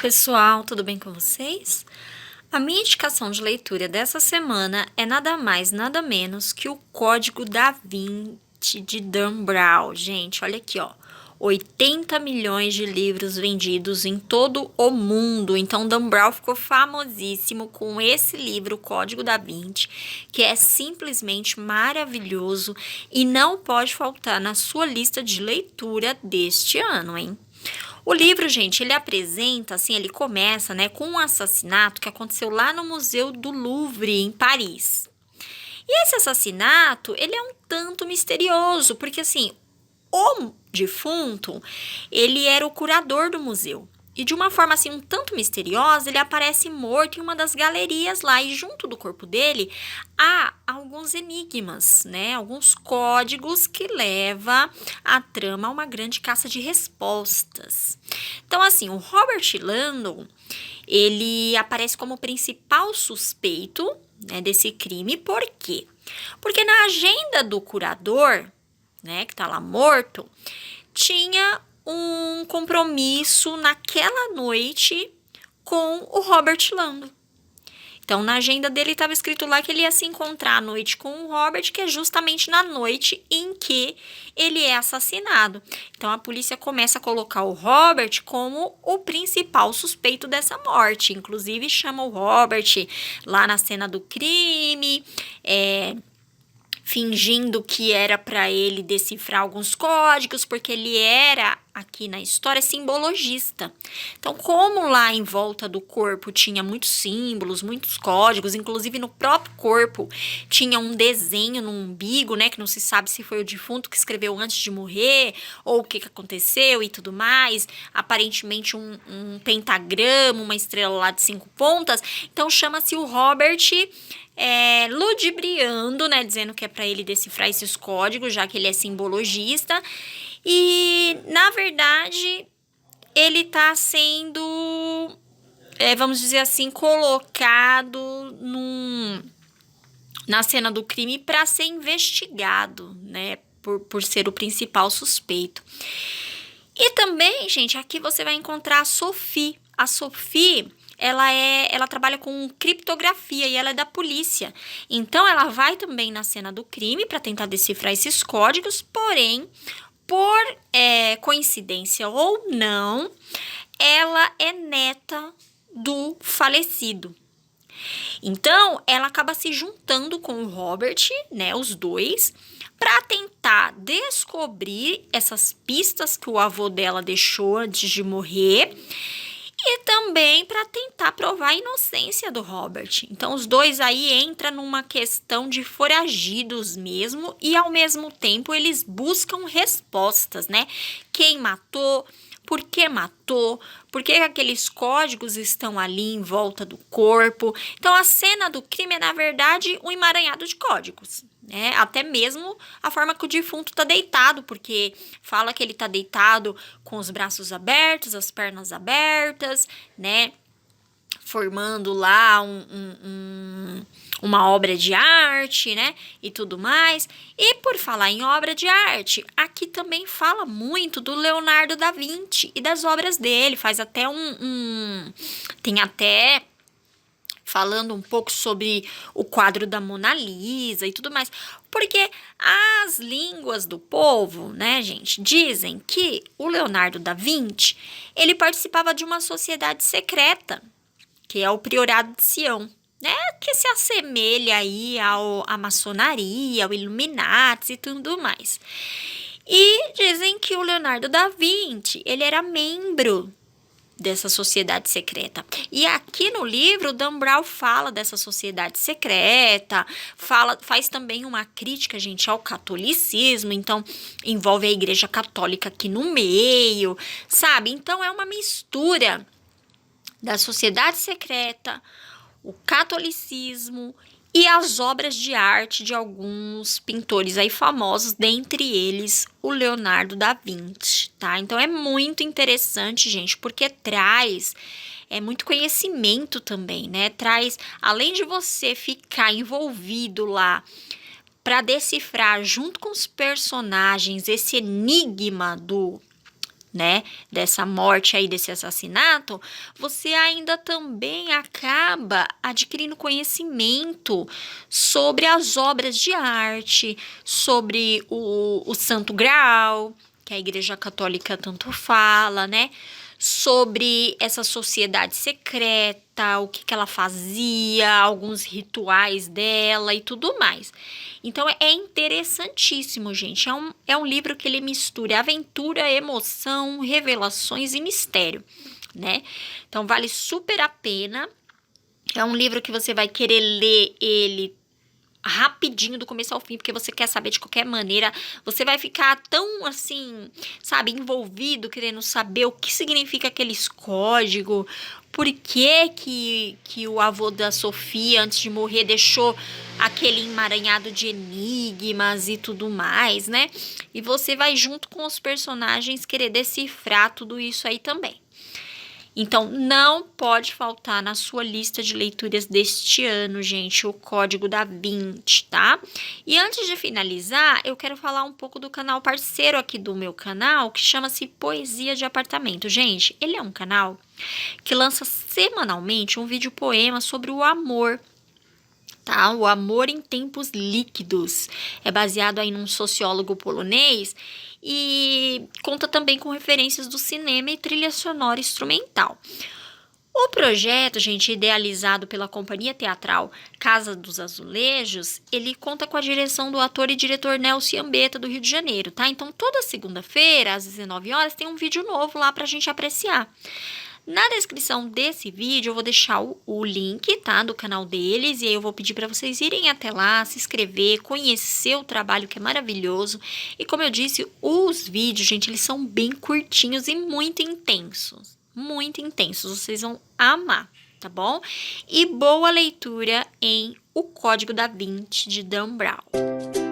pessoal, tudo bem com vocês? A minha indicação de leitura dessa semana é nada mais, nada menos que o Código da Vinci de Dan Brown. Gente, olha aqui, ó. 80 milhões de livros vendidos em todo o mundo. Então, Dan Brown ficou famosíssimo com esse livro, o Código da Vinci, que é simplesmente maravilhoso e não pode faltar na sua lista de leitura deste ano, hein? O livro, gente, ele apresenta, assim, ele começa, né, com um assassinato que aconteceu lá no Museu do Louvre, em Paris. E esse assassinato, ele é um tanto misterioso, porque, assim, o defunto, ele era o curador do museu. E de uma forma assim um tanto misteriosa, ele aparece morto em uma das galerias lá e junto do corpo dele há alguns enigmas, né? Alguns códigos que leva a trama a uma grande caça de respostas. Então assim, o Robert Landon, ele aparece como principal suspeito, né, desse crime. Por quê? Porque na agenda do curador, né, que tá lá morto, tinha um compromisso naquela noite com o Robert Landon. Então, na agenda dele estava escrito lá que ele ia se encontrar à noite com o Robert, que é justamente na noite em que ele é assassinado. Então, a polícia começa a colocar o Robert como o principal suspeito dessa morte. Inclusive, chama o Robert lá na cena do crime, fingindo que era para ele decifrar alguns códigos, porque ele era, aqui na história, simbologista. Então, como lá em volta do corpo tinha muitos símbolos, muitos códigos, inclusive no próprio corpo tinha um desenho no umbigo, né, que não se sabe se foi o defunto que escreveu antes de morrer, ou o que aconteceu e tudo mais, aparentemente um pentagrama, uma estrela lá de 5 pontas, então chama-se o Robert ludibriando, né, dizendo que é para ele decifrar esses códigos, já que ele é simbologista, e na verdade ele está sendo, vamos dizer assim, colocado na cena do crime para ser investigado, né, por ser o principal suspeito. E também, gente, aqui você vai encontrar a Sophie. A Sophie, ela trabalha com criptografia e ela é da polícia. Então, ela vai também na cena do crime para tentar decifrar esses códigos, porém, por coincidência ou não, ela é neta do falecido. Então, ela acaba se juntando com o Robert, né, os dois, para tentar descobrir essas pistas que o avô dela deixou antes de morrer e também para tentar provar a inocência do Robert. Então, os dois aí entram numa questão de foragidos mesmo e, ao mesmo tempo, eles buscam respostas, né? Quem matou? Por que matou? Por que aqueles códigos estão ali em volta do corpo? Então, a cena do crime é, na verdade, um emaranhado de códigos, né? Até mesmo a forma que o defunto está deitado, porque fala que ele está deitado com os braços abertos, as pernas abertas, né? Formando lá uma obra de arte, né, e tudo mais. E por falar em obra de arte, aqui também fala muito do Leonardo da Vinci e das obras dele. Faz até tem até falando um pouco sobre o quadro da Mona Lisa e tudo mais. Porque as línguas do povo, né, gente, dizem que o Leonardo da Vinci, ele participava de uma sociedade secreta, que é o Priorado de Sião, né, que se assemelha aí à maçonaria, ao Illuminati e tudo mais. E dizem que o Leonardo da Vinci, ele era membro dessa sociedade secreta. E aqui no livro, Dan Brown fala dessa sociedade secreta, faz também uma crítica, gente, ao catolicismo, então envolve a Igreja Católica aqui no meio, sabe? Então é uma mistura da sociedade secreta, o catolicismo e as obras de arte de alguns pintores aí famosos, dentre eles o Leonardo da Vinci, tá? Então é muito interessante, gente, porque traz muito conhecimento também, né? Traz, além de você ficar envolvido lá para decifrar junto com os personagens esse enigma né, dessa morte aí, desse assassinato, você ainda também acaba adquirindo conhecimento sobre as obras de arte, sobre o Santo Graal, que a Igreja Católica tanto fala, né? Sobre essa sociedade secreta, o que ela fazia, alguns rituais dela e tudo mais. Então é interessantíssimo, gente. É um livro que ele mistura aventura, emoção, revelações e mistério, né? Então vale super a pena. É um livro que você vai querer ler ele rapidinho do começo ao fim, porque você quer saber de qualquer maneira, você vai ficar tão assim, sabe, envolvido, querendo saber o que significa aqueles códigos, por que o avô da Sofia, antes de morrer, deixou aquele emaranhado de enigmas e tudo mais, né? E você vai junto com os personagens querer decifrar tudo isso aí também. Então, não pode faltar na sua lista de leituras deste ano, gente, o Código da Vinci, tá? E antes de finalizar, eu quero falar um pouco do canal parceiro aqui do meu canal, que chama-se Poesia de Apartamento. Gente, ele é um canal que lança semanalmente um vídeo poema sobre o amor, tá? O amor em tempos líquidos. É baseado aí num sociólogo polonês e conta também com referências do cinema e trilha sonora instrumental. O projeto, gente, idealizado pela companhia teatral Casa dos Azulejos, ele conta com a direção do ator e diretor Nelson Ambeta, do Rio de Janeiro, tá? Então, toda segunda-feira, às 19 horas, tem um vídeo novo lá pra gente apreciar. Na descrição desse vídeo eu vou deixar o link, tá, do canal deles, e aí eu vou pedir para vocês irem até lá, se inscrever, conhecer o trabalho que é maravilhoso. E como eu disse, os vídeos, gente, eles são bem curtinhos e muito intensos. Muito intensos, vocês vão amar, tá bom? E boa leitura em O Código da Vinci, de Dan Brown.